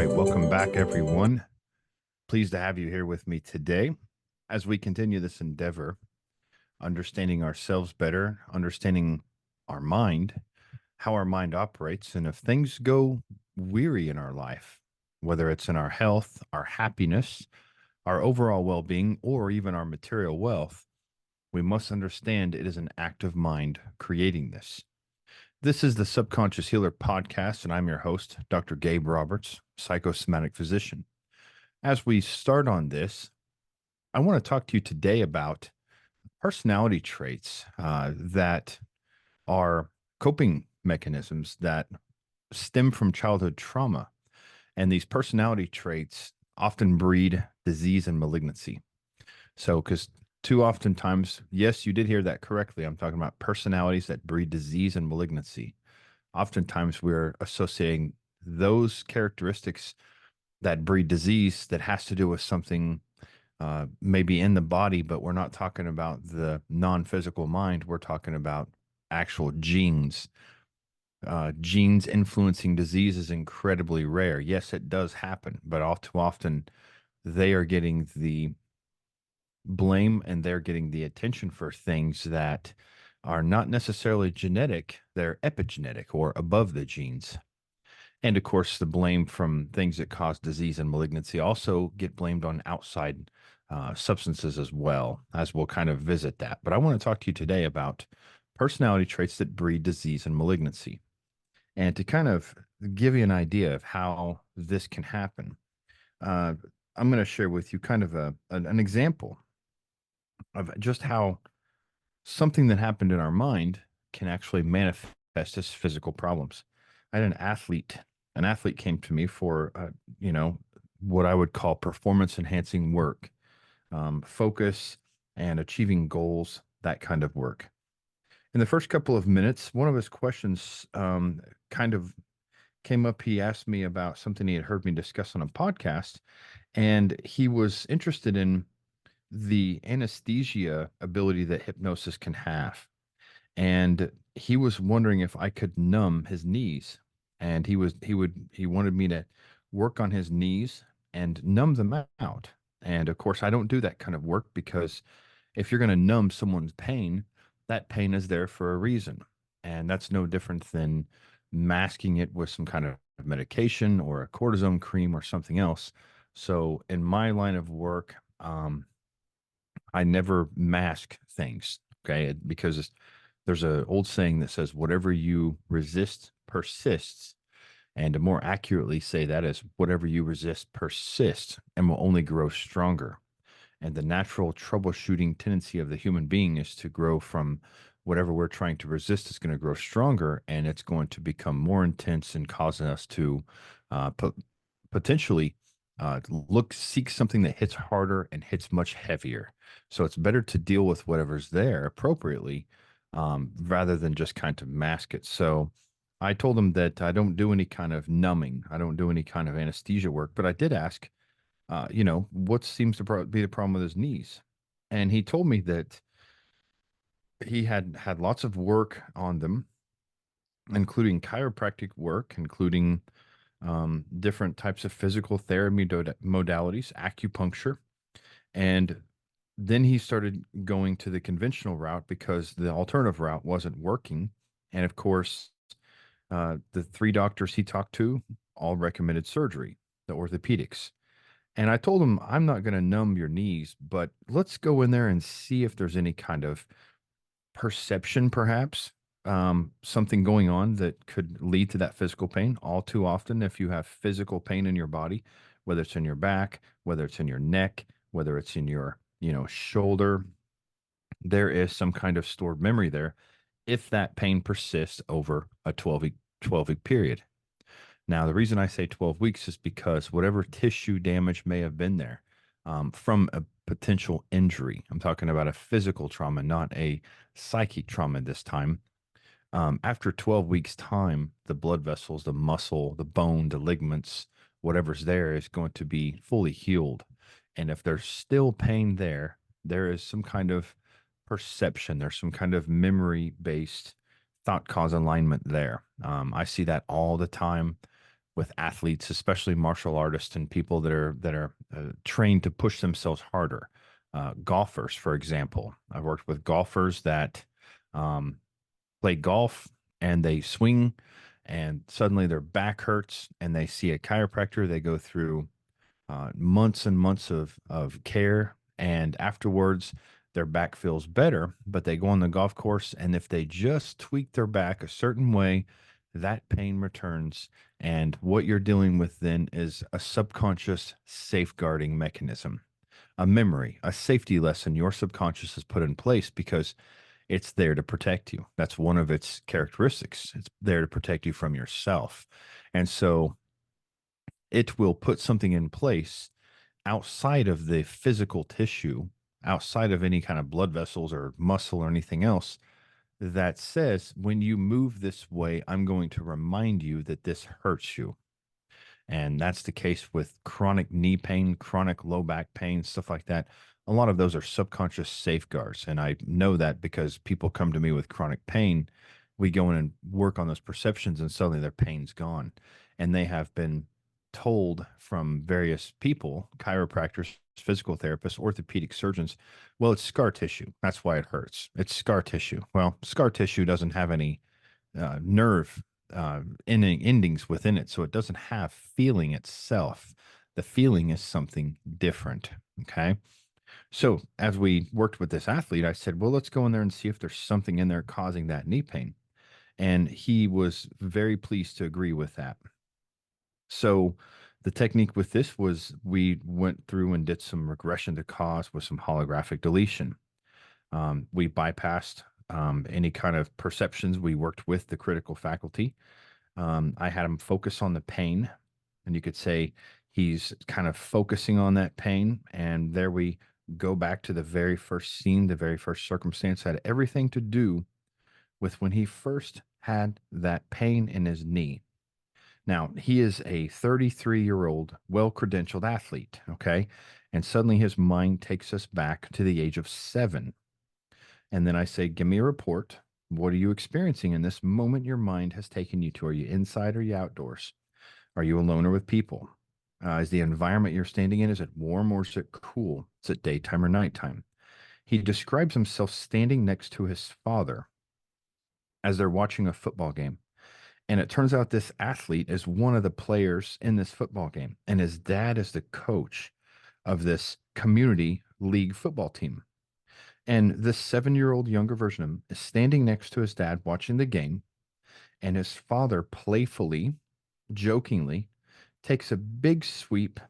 right, welcome back, everyone. Pleased to have you here with me today as we continue this endeavor, understanding ourselves better, understanding our mind, how our mind operates, and if things go weary in our life, whether it's in our health, our happiness, our overall well being, or even our material wealth, we must understand it is an active mind creating this. This is the Subconscious Healer podcast, and I'm your host, Dr. Gabe Roberts, psychosomatic physician. As we start on this, I want to talk to you today about personality traits that are coping mechanisms that stem from childhood trauma. And these personality traits often breed disease and malignancy. So, because too often times, yes, you did hear that correctly. I'm talking about personalities that breed disease and malignancy. Oftentimes, we're associating those characteristics that breed disease that has to do with something maybe in the body, but we're not talking about the non-physical mind. We're talking about actual genes. Genes influencing disease is incredibly rare. Yes, it does happen, but all too often they are getting the blame and they're getting the attention for things that are not necessarily genetic, they're epigenetic or above the genes. And of course, the blame from things that cause disease and malignancy also get blamed on outside substances as well, as we'll kind of visit that. But I want to talk to you today about personality traits that breed disease and malignancy. And to kind of give you an idea of how this can happen, uh, I'm going to share with you kind of an example of just how something that happened in our mind can actually manifest as physical problems. I had an athlete came to me for, you know, what I would call performance enhancing work, focus and achieving goals, that kind of work. In the first couple of minutes, one of his questions kind of came up. He asked me about something he had heard me discuss on a podcast, and he was interested in the anesthesia ability that hypnosis can have. And he was wondering if I could numb his knees. And he wanted me to work on his knees and numb them out. And of course, I don't do that kind of work because if you're going to numb someone's pain, that pain is there for a reason. And that's no different than masking it with some kind of medication or a cortisone cream or something else. So in my line of work, I never mask things, okay? Because there's an old saying that says, whatever you resist persists. And to more accurately say that is, whatever you resist persists and will only grow stronger. And the natural troubleshooting tendency of the human being is to grow from whatever we're trying to resist is going to grow stronger and it's going to become more intense and causing us to potentially seek something that hits harder and hits much heavier. So it's better to deal with whatever's there appropriately rather than just kind of mask it. So I told him that I don't do any kind of numbing, I don't do any kind of anesthesia work, but I did ask, what seems to be the problem with his knees? And he told me that he had lots of work on them, including chiropractic work, including different types of physical therapy modalities, acupuncture. And then he started going to the conventional route because the alternative route wasn't working. And of course, the three doctors he talked to all recommended surgery, the orthopedics. And I told him, I'm not going to numb your knees, but let's go in there and see if there's any kind of perception, perhaps, something going on that could lead to that physical pain. All too often, if you have physical pain in your body, whether it's in your back, whether it's in your neck, whether it's in your, shoulder, there is some kind of stored memory there if that pain persists over a 12-week period. Now, the reason I say 12 weeks is because whatever tissue damage may have been there from a potential injury, I'm talking about a physical trauma, not a psychic trauma this time. After 12 weeks' time, the blood vessels, the muscle, the bone, the ligaments, whatever's there is going to be fully healed. And if there's still pain there, there is some kind of perception, there's some kind of memory based thought cause alignment there. I see that all the time with athletes, especially martial artists and people that are trained to push themselves harder. Golfers, for example, I've worked with golfers that um, play golf and they swing, and suddenly their back hurts, and they see a chiropractor. They go through months and months of care, and afterwards their back feels better. But they go on the golf course, and if they just tweak their back a certain way, that pain returns. And what you're dealing with then is a subconscious safeguarding mechanism, a memory, a safety lesson your subconscious has put in place because it's there to protect you. That's one of its characteristics. It's there to protect you from yourself. And so it will put something in place outside of the physical tissue, outside of any kind of blood vessels or muscle or anything else, that says, when you move this way, I'm going to remind you that this hurts you. And that's the case with chronic knee pain, chronic low back pain, stuff like that. A lot of those are subconscious safeguards. And I know that because people come to me with chronic pain. We go in and work on those perceptions, and suddenly their pain's gone. And they have been told from various people, chiropractors, physical therapists, orthopedic surgeons, well, it's scar tissue. That's why it hurts. It's scar tissue. Well, scar tissue doesn't have any nerve endings within it, so it doesn't have feeling itself. The feeling is something different. Okay. So as we worked with this athlete, I said, well, let's go in there and see if there's something in there causing that knee pain. And he was very pleased to agree with that. So the technique with this was we went through and did some regression to cause with some holographic deletion. We bypassed any kind of perceptions. We worked with the critical faculty. I had him focus on the pain, and you could say he's kind of focusing on that pain. And there we go back to the very first scene, the very first circumstance had everything to do with when he first had that pain in his knee. Now, he is a 33-year-old, well credentialed athlete. Okay. And suddenly his mind takes us back to the age of 7. And then I say, give me a report. What are you experiencing in this moment your mind has taken you to? Are you inside or are you outdoors? Are you alone or with people? Is the environment you're standing in, is it warm or is it cool? Is it daytime or nighttime? He describes himself standing next to his father as they're watching a football game. And it turns out this athlete is one of the players in this football game. And his dad is the coach of this community league football team. And this 7-year-old younger version of him is standing next to his dad watching the game. And his father playfully, jokingly, takes a big sweep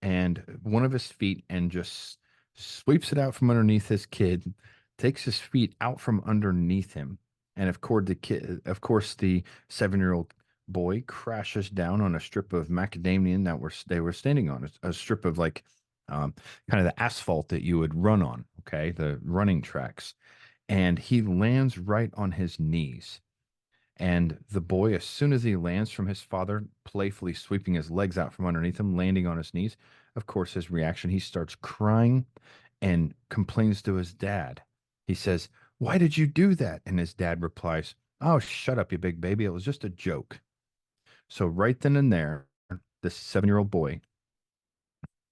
and one of his feet and just sweeps it out from underneath his kid, takes his feet out from underneath him. And of course, the 7-year-old boy crashes down on a strip of macadamia they were standing on, a strip of like um, kind of the asphalt that you would run on. Okay, the running tracks, and he lands right on his knees. And the boy, as soon as he lands from his father, playfully sweeping his legs out from underneath him, landing on his knees, of course, his reaction, he starts crying and complains to his dad. He says, why did you do that? And his dad replies, oh, shut up, you big baby. It was just a joke. So, right then and there, this 7-year-old boy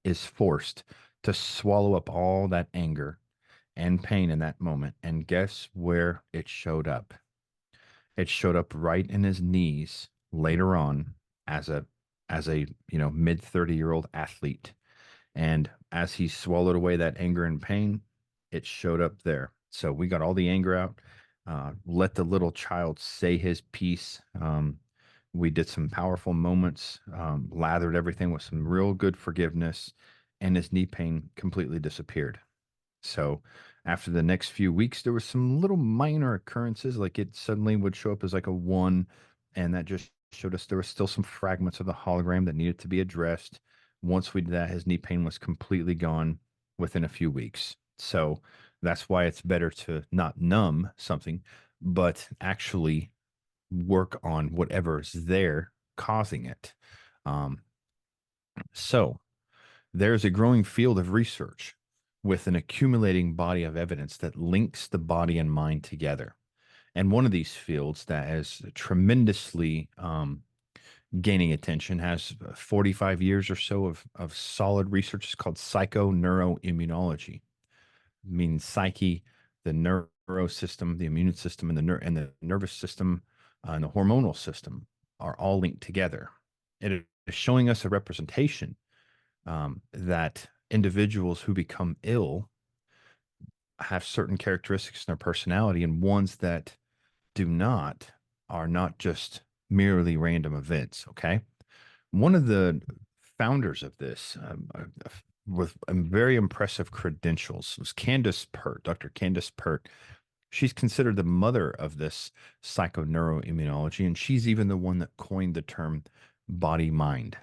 is forced to swallow up all that anger and pain in that moment. And guess where it showed up? It showed up right in his knees later on as a mid 30-year-old athlete. And as he swallowed away that anger and pain, it showed up there. So we got all the anger out, let the little child say his piece. We did some powerful moments, lathered everything with some real good forgiveness, and his knee pain completely disappeared. So after the next few weeks, there was some little minor occurrences, like it suddenly would show up as like a 1, and that just showed us there was still some fragments of the hologram that needed to be addressed. Once we did that, his knee pain was completely gone within a few weeks. So that's why it's better to not numb something, but actually work on whatever's there causing it. Um, so there's a growing field of research with an accumulating body of evidence that links the body and mind together. And one of these fields that has tremendously gaining attention, has 45 years or so of solid research. It's called psychoneuroimmunology, means psyche, the neuro system, the immune system, and the nervous system, and the hormonal system are all linked together. It is showing us a representation that individuals who become ill have certain characteristics in their personality, and ones that do not are not just merely random events. Okay. One of the founders of this, with very impressive credentials, was Candace Pert, Dr. Candace Pert. She's considered the mother of this psychoneuroimmunology, and she's even the one that coined the term body mind.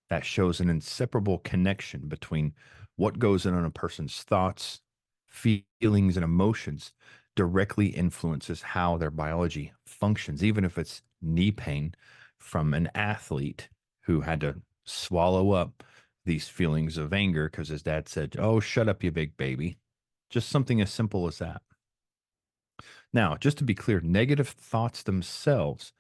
That shows an inseparable connection between what goes on a person's thoughts, feelings, and emotions directly influences how their biology functions, even if it's knee pain from an athlete who had to swallow up these feelings of anger because his dad said, "Oh, shut up, you big baby." Just something as simple as that. Now, just to be clear, negative thoughts themselves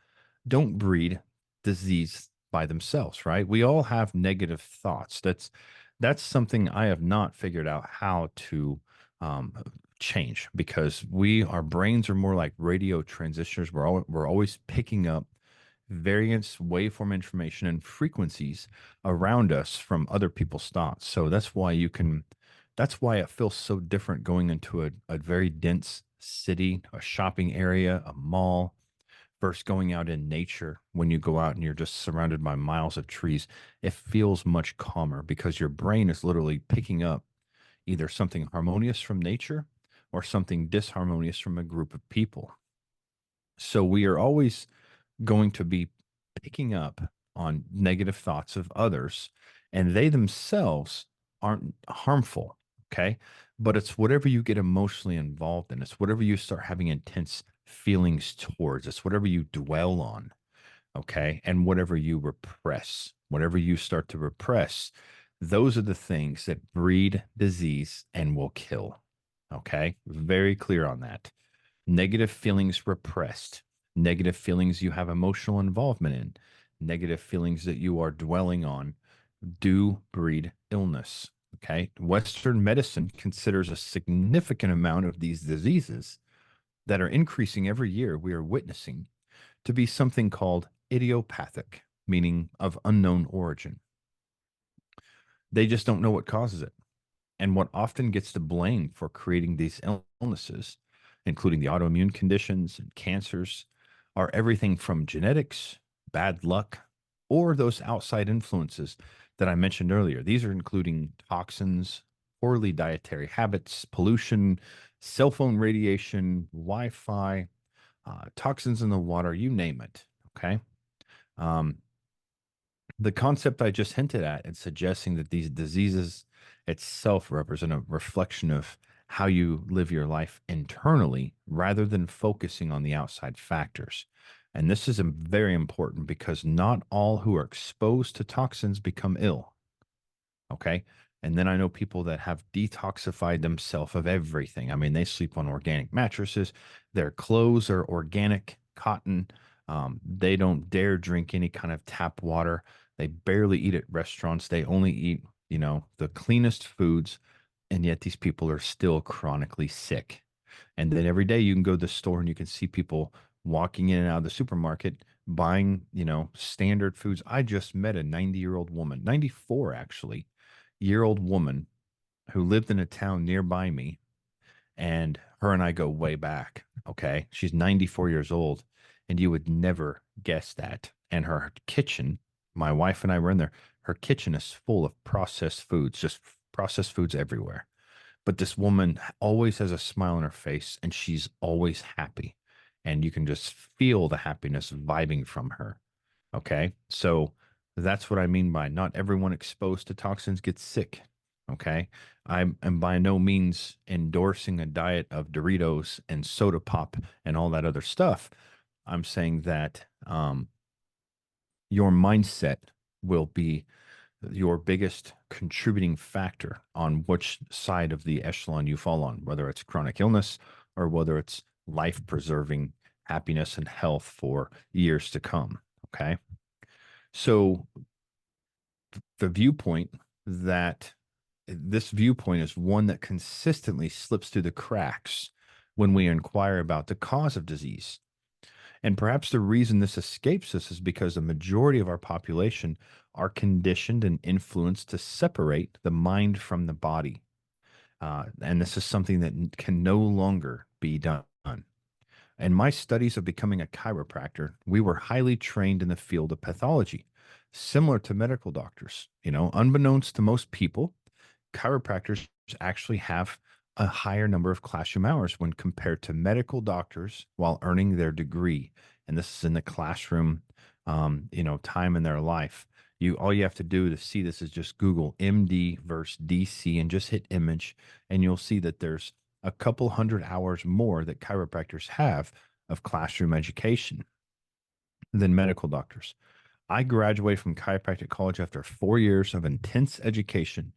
don't breed disease by themselves, right? We all have negative thoughts. That's something I have not figured out how to um, change, because our brains are more like radio transistors. We're always picking up variance, waveform information, and frequencies around us from other people's thoughts. So that's why it feels so different going into a very dense city, a shopping area, a mall, versus going out in nature. When you go out and you're just surrounded by miles of trees, it feels much calmer because your brain is literally picking up either something harmonious from nature or something disharmonious from a group of people. So we are always going to be picking up on negative thoughts of others, and they themselves aren't harmful. Okay. But it's whatever you get emotionally involved in, it's whatever you start having intense feelings towards, it's whatever you dwell on. Okay. And whatever you repress, whatever you start to repress, those are the things that breed disease and will kill. Okay. Very clear on that. Negative feelings repressed, negative feelings you have emotional involvement in, negative feelings that you are dwelling on do breed illness. Okay. Western medicine considers a significant amount of these diseases that are increasing every year, we are witnessing, to be something called idiopathic, meaning of unknown origin. They just don't know what causes it. And what often gets the blame for creating these illnesses, including the autoimmune conditions and cancers, are everything from genetics, bad luck, or those outside influences that I mentioned earlier. These are including toxins, poorly dietary habits, pollution, cell phone radiation, Wi Fi, toxins in the water, you name it. Okay. Um, the concept I just hinted at and suggesting that these diseases itself represent a reflection of how you live your life internally rather than focusing on the outside factors. And this is very important because not all who are exposed to toxins become ill. Okay. And then I know people that have detoxified themselves of everything. I mean, they sleep on organic mattresses, their clothes are organic cotton. They don't dare drink any kind of tap water. They barely eat at restaurants. They only eat, the cleanest foods. And yet these people are still chronically sick. And then every day you can go to the store and you can see people walking in and out of the supermarket buying, standard foods. I just met a 90-year-old woman, 94 actually, year old woman who lived in a town nearby me. And her and I go way back. Okay. She's 94 years old. And you would never guess that. And her kitchen, my wife and I were in there, her kitchen is full of processed foods, just processed foods everywhere. But this woman always has a smile on her face and she's always happy. And you can just feel the happiness vibing from her. Okay. So that's what I mean by not everyone exposed to toxins gets sick. Okay. I'm by no means endorsing a diet of Doritos and soda pop and all that other stuff. I'm saying that your mindset will be your biggest contributing factor on which side of the echelon you fall on, whether it's chronic illness or whether it's life preserving happiness and health for years to come. Okay. So the viewpoint that this viewpoint is one that consistently slips through the cracks when we inquire about the cause of disease. And perhaps the reason this escapes us is because the majority of our population are conditioned and influenced to separate the mind from the body. And this is something that can no longer be done. In my studies of becoming a chiropractor, we were highly trained in the field of pathology, similar to medical doctors. Unbeknownst to most people, chiropractors actually have a higher number of classroom hours when compared to medical doctors while earning their degree. And this is in the classroom, time in their life. All you have to do to see this is just Google MD versus DC and just hit image, and you'll see that there's a couple hundred hours more that chiropractors have of classroom education than medical doctors. I graduated from chiropractic college after 4 years of intense education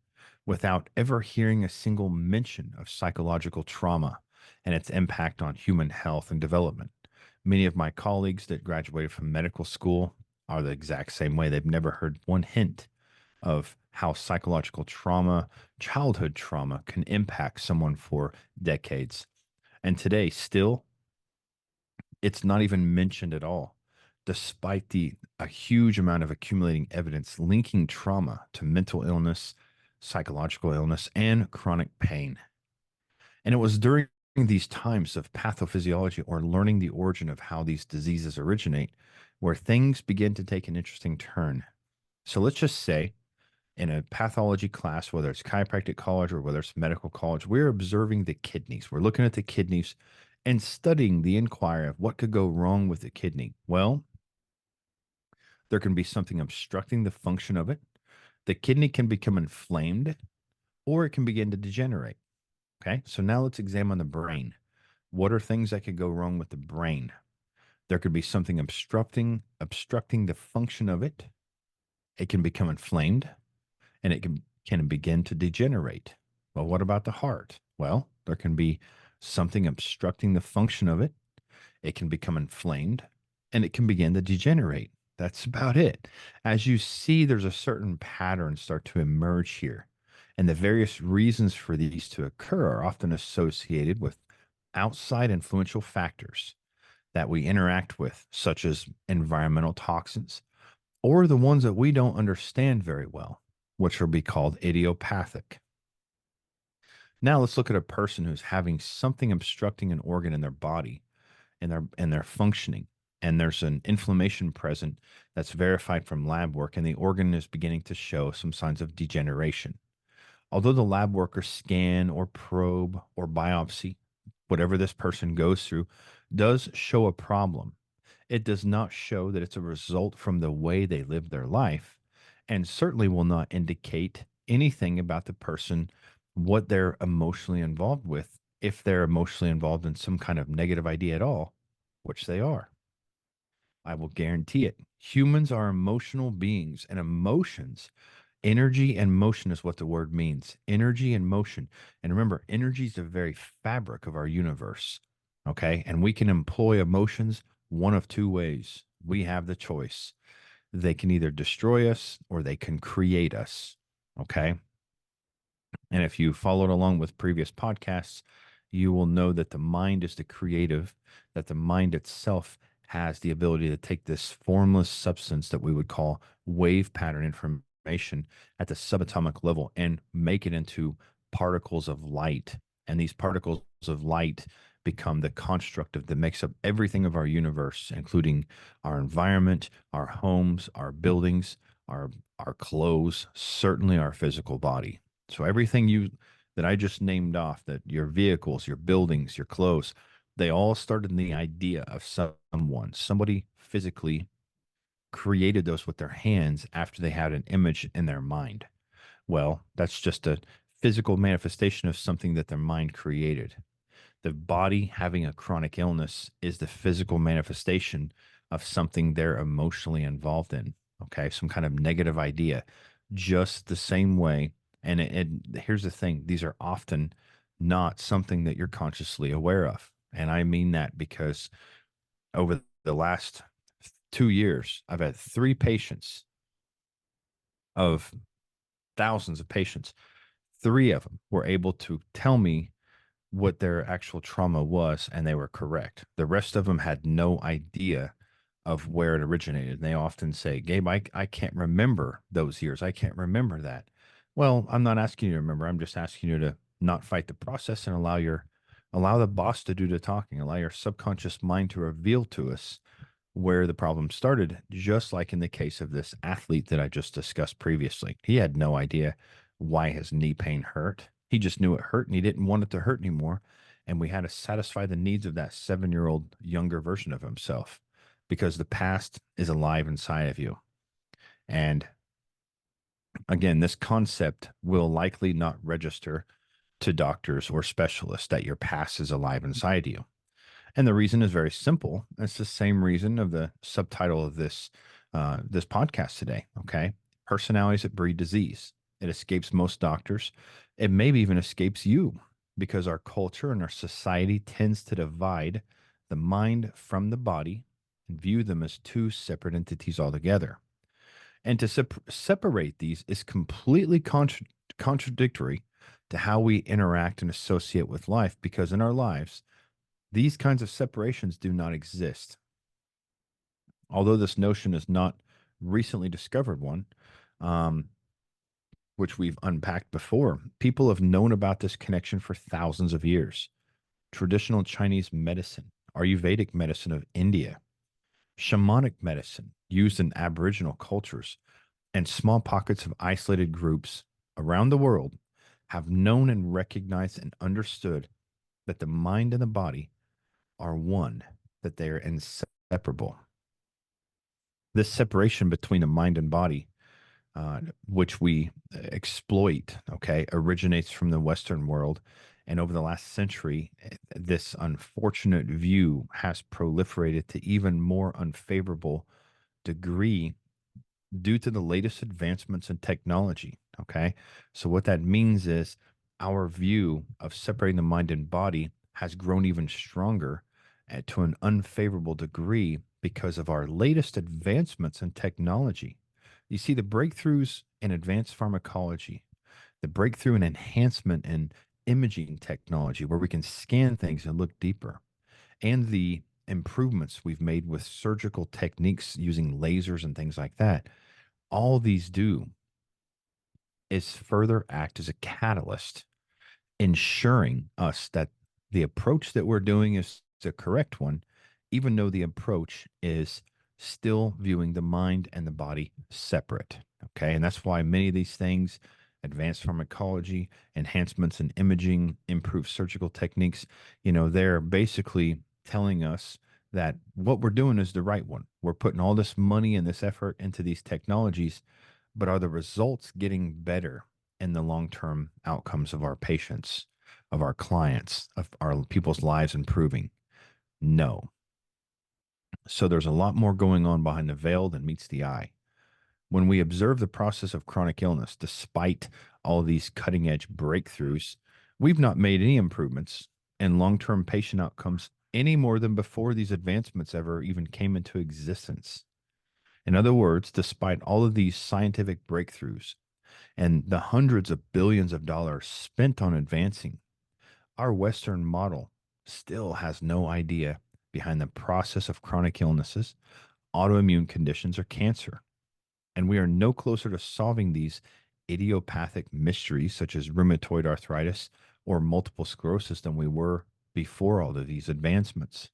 without ever hearing a single mention of psychological trauma and its impact on human health and development. Many of my colleagues that graduated from medical school are the exact same way. They've never heard one hint of how psychological trauma, childhood trauma, can impact someone for decades. And today, still, it's not even mentioned at all, despite a huge amount of accumulating evidence linking trauma to mental illness, psychological illness, and chronic pain. And it was during these times of pathophysiology or learning the origin of how these diseases originate where things begin to take an interesting turn. So let's just say in a pathology class, whether it's chiropractic college or whether it's medical college, we're observing the kidneys. We're looking at the kidneys and studying the inquiry of what could go wrong with the kidney. Well, there can be something obstructing the function of it. The kidney can become inflamed or it can begin to degenerate. Okay. So now let's examine the brain. What are things that could go wrong with the brain? There could be something obstructing the function of it. It can become inflamed and it can begin to degenerate. Well, what about the heart? Well, there can be something obstructing the function of it. It can become inflamed and it can begin to degenerate. That's about it. As you see, there's a certain pattern start to emerge here. And the various reasons for these to occur are often associated with outside influential factors that we interact with, such as environmental toxins, or the ones that we don't understand very well, which will be called idiopathic. Now let's look at a person who's having something obstructing an organ in their body and they're functioning. And there's an inflammation present that's verified from lab work, and the organ is beginning to show some signs of degeneration. Although the lab worker scan or probe or biopsy, whatever this person goes through, does show a problem, it does not show that it's a result from the way they live their life, and certainly will not indicate anything about the person, what they're emotionally involved with, if they're emotionally involved in some kind of negative idea at all, which they are. I will guarantee it. Humans are emotional beings, and emotions, energy and motion is what the word means. Energy and motion. And remember, energy is the very fabric of our universe. Okay. And we can employ emotions one of two ways. We have the choice. They can either destroy us or they can create us. Okay. And if you followed along with previous podcasts, you will know that the mind is the creative, that the mind itself has the ability to take this formless substance that we would call wave pattern information at the subatomic level and make it into particles of light. And these particles of light become the construct that makes up everything of our universe, including our environment, our homes, our buildings, our clothes, certainly our physical body. So everything that I just named off, that your vehicles, your buildings, your clothes, they all started in the idea of somebody physically created those with their hands after they had an image in their mind. Well, that's just a physical manifestation of something that their mind created. The body having a chronic illness is the physical manifestation of something they're emotionally involved in. Okay. Some kind of negative idea, just the same way. And here's the thing, these are often not something that you're consciously aware of. And I mean that because over the last 2 years, I've had three patients of thousands of patients. Three of them were able to tell me what their actual trauma was, and they were correct. The rest of them had no idea of where it originated. And they often say, Gabe, I can't remember those years. I can't remember that. Well, I'm not asking you to remember. I'm just asking you to not fight the process and allow the boss to do the talking, allow your subconscious mind to reveal to us where the problem started, just like in the case of this athlete that I just discussed previously. He had no idea why his knee pain hurt. He just knew it hurt and he didn't want it to hurt anymore. And we had to satisfy the needs of that 7-year-old younger version of himself because the past is alive inside of you. And again, this concept will likely not register to doctors or specialists that your past is alive inside you. And the reason is very simple. It's the same reason of the subtitle of this podcast today. Okay, personalities that breed disease. It escapes most doctors. It maybe even escapes you because our culture and our society tends to divide the mind from the body and view them as two separate entities altogether. And to separate these is completely contradictory to how we interact and associate with life because in our lives, these kinds of separations do not exist. Although this notion is not recently discovered one, um, which we've unpacked before, people have known about this connection for thousands of years. Traditional Chinese medicine, Ayurvedic medicine of India, shamanic medicine used in Aboriginal cultures, and small pockets of isolated groups around the world have known and recognized and understood that the mind and the body are one, that they are inseparable. This separation between the mind and body, which we exploit, okay, originates from the Western world. And over the last century, this unfortunate view has proliferated to even more unfavorable degree due to the latest advancements in technology. Okay. So, what that means is our view of separating the mind and body has grown even stronger to an unfavorable degree because of our latest advancements in technology. You see, the breakthroughs in advanced pharmacology, the breakthrough and enhancement in imaging technology, where we can scan things and look deeper, and the improvements we've made with surgical techniques using lasers and things like that, all these do is further act as a catalyst, ensuring us that the approach that we're doing is the correct one, even though the approach is still viewing the mind and the body separate. Okay. And that's why many of these things, advanced pharmacology, enhancements in imaging, improved surgical techniques, they're basically telling us that what we're doing is the right one. We're putting all this money and this effort into these technologies, but are the results getting better in the long-term outcomes of our patients, of our clients, of our people's lives improving? No. So there's a lot more going on behind the veil than meets the eye. When we observe the process of chronic illness, despite all these cutting edge breakthroughs, we've not made any improvements in long term patient outcomes any more than before these advancements ever even came into existence. In other words, despite all of these scientific breakthroughs and the hundreds of billions of dollars spent on advancing, our Western model still has no idea behind the process of chronic illnesses, autoimmune conditions, or cancer. And we are no closer to solving these idiopathic mysteries such as rheumatoid arthritis or multiple sclerosis than we were before all of these advancements.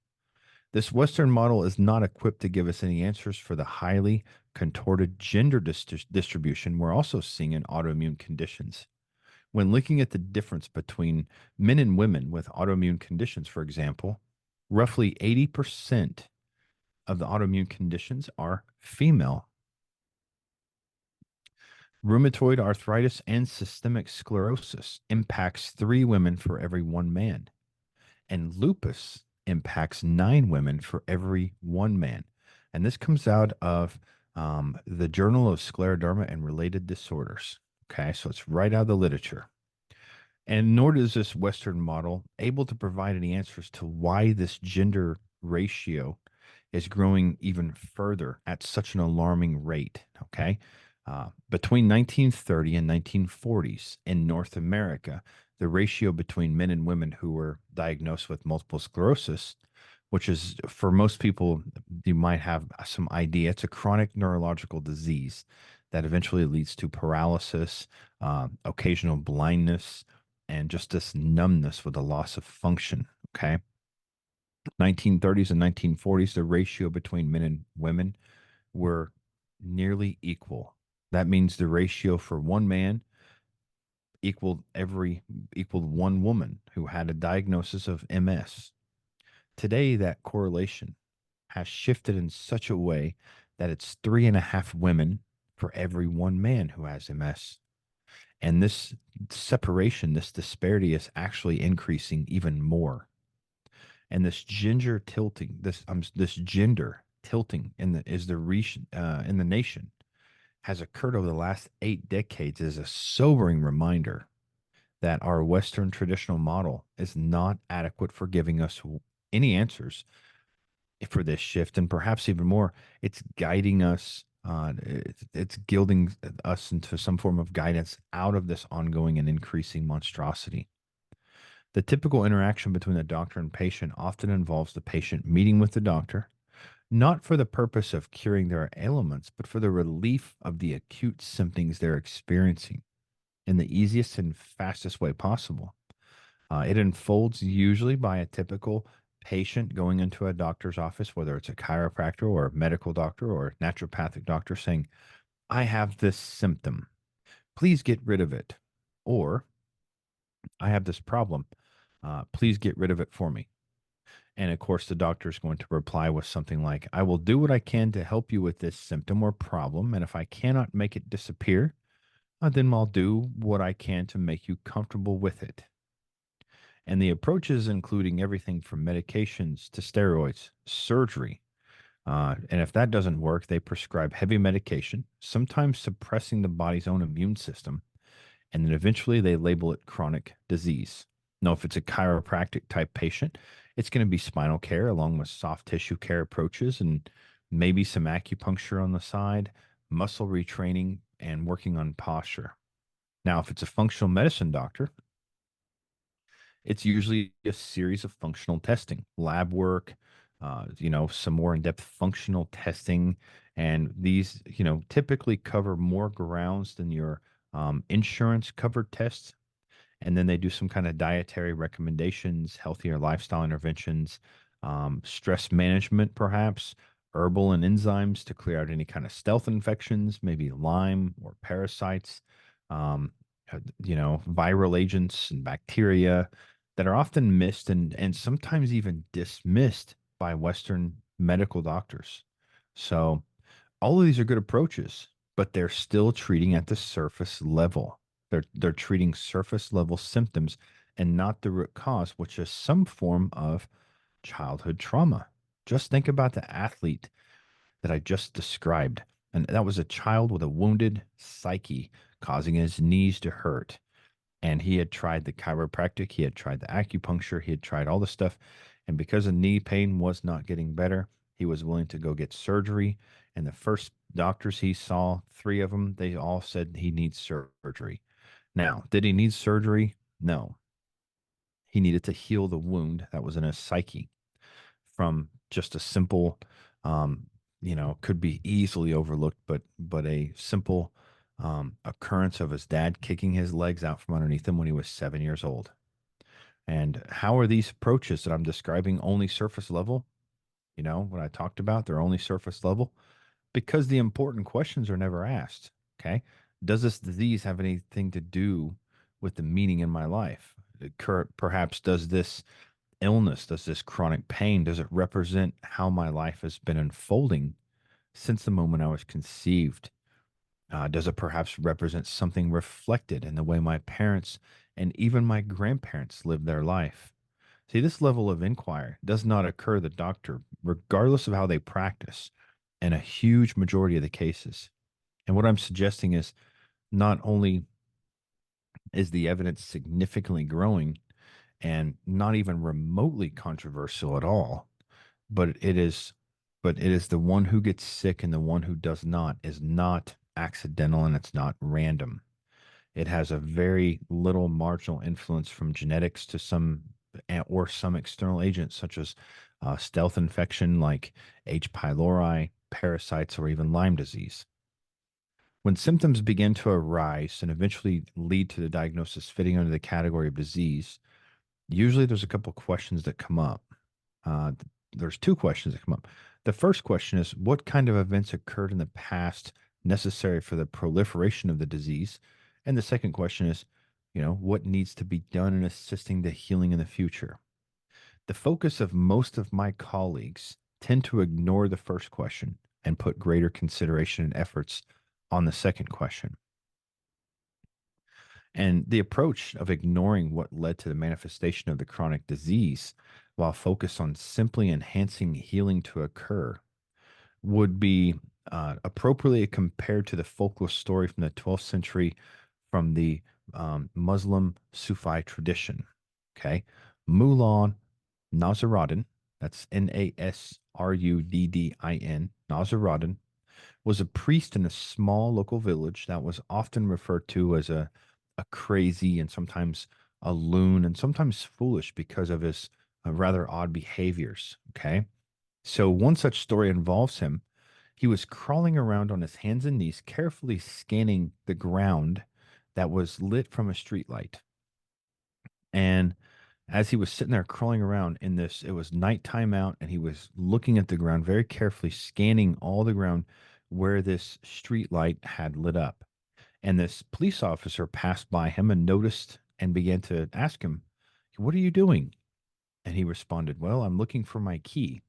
This Western model is not equipped to give us any answers for the highly contorted gender distribution we're also seeing in autoimmune conditions. When looking at the difference between men and women with autoimmune conditions, for example, roughly 80% of the autoimmune conditions are female. Rheumatoid arthritis and systemic sclerosis impacts 3 women for every 1 man, and lupus impacts 9 women for every 1 man. And this comes out of the Journal of Scleroderma and Related Disorders. Okay, so it's right out of the literature. And nor is this Western model able to provide any answers to why this gender ratio is growing even further at such an alarming rate. Okay. Between 1930 and 1940s in North America, the ratio between men and women who were diagnosed with multiple sclerosis, which is for most people, you might have some idea, it's a chronic neurological disease that eventually leads to paralysis, occasional blindness, and just this numbness with a loss of function. Okay. 1930s and 1940s, the ratio between men and women were nearly equal. That means the ratio for one man equaled one woman who had a diagnosis of MS. Today, that correlation has shifted in such a way that it's 3.5 women for every one man who has MS. And this separation, this disparity is actually increasing even more. And this gender tilting in the nation has occurred over the last 8 decades is a sobering reminder that our Western traditional model is not adequate for giving us any answers for this shift, and perhaps even more, it's guiding us. It's gilding us into some form of guidance out of this ongoing and increasing monstrosity. The typical interaction between the doctor and patient often involves the patient meeting with the doctor, not for the purpose of curing their ailments, but for the relief of the acute symptoms they're experiencing in the easiest and fastest way possible. It unfolds usually by a typical patient going into a doctor's office, whether it's a chiropractor or a medical doctor or a naturopathic doctor, saying, I have this symptom. Please get rid of it. Or I have this problem. Please get rid of it for me. And of course, the doctor is going to reply with something like, I will do what I can to help you with this symptom or problem. And if I cannot make it disappear, then I'll do what I can to make you comfortable with it. And the approaches including everything from medications to steroids, surgery. And if that doesn't work, they prescribe heavy medication, sometimes suppressing the body's own immune system. And then eventually they label it chronic disease. Now, if it's a chiropractic type patient, it's going to be spinal care along with soft tissue care approaches and maybe some acupuncture on the side, muscle retraining, and working on posture. Now, if it's a functional medicine doctor, it's usually a series of functional testing, lab work, some more in-depth functional testing, and these, typically cover more grounds than your insurance covered tests. And then they do some kind of dietary recommendations, healthier lifestyle interventions, stress management, perhaps herbal and enzymes to clear out any kind of stealth infections, maybe Lyme or parasites, um, viral agents and bacteria that are often missed and sometimes even dismissed by Western medical doctors. So all of these are good approaches, but they're still treating at the surface level. They're treating surface level symptoms and not the root cause, which is some form of childhood trauma. Just think about the athlete that I just described. And that was a child with a wounded psyche causing his knees to hurt. And he had tried the chiropractic, he had tried the acupuncture, he had tried all the stuff. And because the knee pain was not getting better, he was willing to go get surgery. And the first doctors he saw, three of them, they all said he needs surgery. Now, did he need surgery? No. He needed to heal the wound that was in his psyche from just a simple, could be easily overlooked, but a simple occurrence of his dad kicking his legs out from underneath him when he was 7 years old. And how are these approaches that I'm describing only surface level? What I talked about, they're only surface level because the important questions are never asked. Okay. Does this disease have anything to do with the meaning in my life? Perhaps does this illness, does this chronic pain, does it represent how my life has been unfolding since the moment I was conceived? Does it perhaps represent something reflected in the way my parents and even my grandparents lived their life? See, this level of inquiry does not occur the doctor, regardless of how they practice, in a huge majority of the cases. And what I'm suggesting is not only is the evidence significantly growing and not even remotely controversial at all, but it is but it is the one who gets sick and the one who does not is not accidental and it's not random. It has a very little marginal influence from genetics to some or some external agents such as stealth infection like H. pylori, parasites, or even Lyme disease. When symptoms begin to arise and eventually lead to the diagnosis fitting under the category of disease, usually there's a couple questions that come up. Uh, there's two questions that come up. The first question is, what kind of events occurred in the past necessary for the proliferation of the disease? And the second question is, what needs to be done in assisting the healing in the future? The focus of most of my colleagues tend to ignore the first question and put greater consideration and efforts on the second question. And the approach of ignoring what led to the manifestation of the chronic disease while focused on simply enhancing healing to occur would be appropriately compared to the folklore story from the 12th century from the Muslim Sufi tradition. Okay. Mullah Nasruddin, that's Nasruddin, Nasruddin, was a priest in a small local village that was often referred to as a crazy and sometimes a loon and sometimes foolish because of his rather odd behaviors. Okay. So one such story involves him. He was crawling around on his hands and knees, carefully scanning the ground that was lit from a streetlight. And as he was sitting there crawling around in this, it was nighttime out, and he was looking at the ground very carefully, scanning all the ground where this street light had lit up. And this police officer passed by him and noticed and began to ask him, "What are you doing?" And he responded, "Well, I'm looking for my key."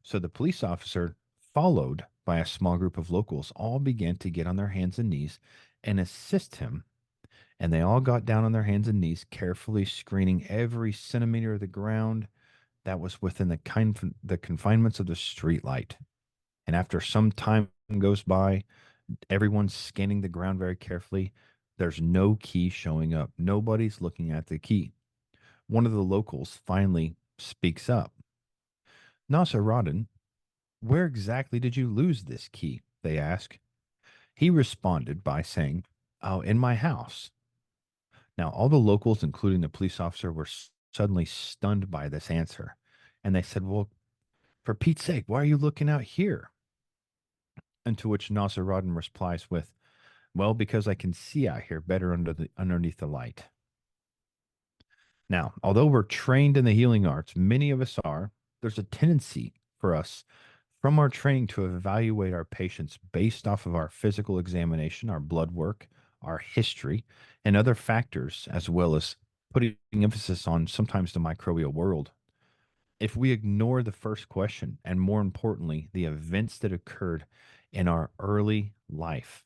So the police officer, followed by a small group of locals, all began to get on their hands and knees and assist him. And they all got down on their hands and knees, carefully screening every centimeter of the ground that was within the confinements of the street light. And after some time goes by, everyone's scanning the ground very carefully. There's no key showing up. Nobody's looking at the key. One of the locals finally speaks up. "Nasruddin, where exactly did you lose this key?" they ask. He responded by saying, "Oh, in my house." Now, all the locals, including the police officer, were suddenly stunned by this answer. And they said, "Well, for Pete's sake, why are you looking out here?" And to which Nasruddin replies with, "Well, because I can see out here better underneath the light." Now, although we're trained in the healing arts, many of us are, there's a tendency for us from our training to evaluate our patients based off of our physical examination, our blood work, our history, and other factors, as well as putting emphasis on sometimes the microbial world. If we ignore the first question, and more importantly, the events that occurred in our early life,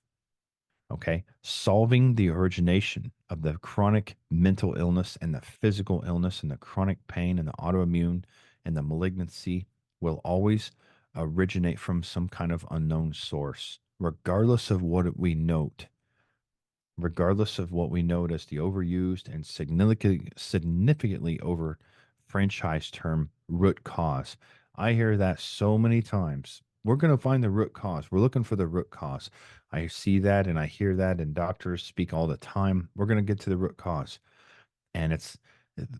okay, solving the origination of the chronic mental illness and the physical illness and the chronic pain and the autoimmune and the malignancy will always originate from some kind of unknown source, regardless of what we note, regardless of what we note as the overused and significantly over franchise term root cause. I hear that so many times. We're going to find the root cause. We're looking for the root cause. I see that and I hear that, and doctors speak all the time. We're going to get to the root cause. And it's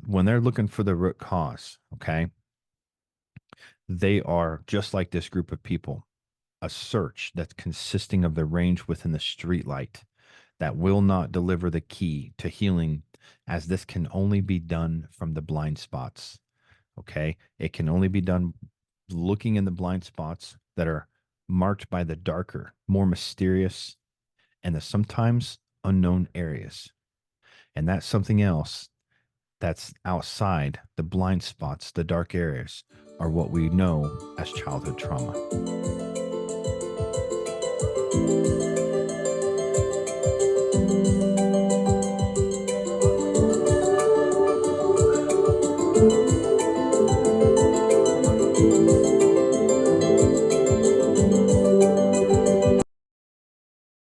when they're looking for the root cause, okay, they are just like this group of people, a search that's consisting of the range within the streetlight that will not deliver the key to healing, as this can only be done from the blind spots. Okay. It can only be done looking in the blind spots that are marked by the darker, more mysterious, and the sometimes unknown areas. And that's something else that's outside the blind spots, the dark areas, are what we know as childhood trauma.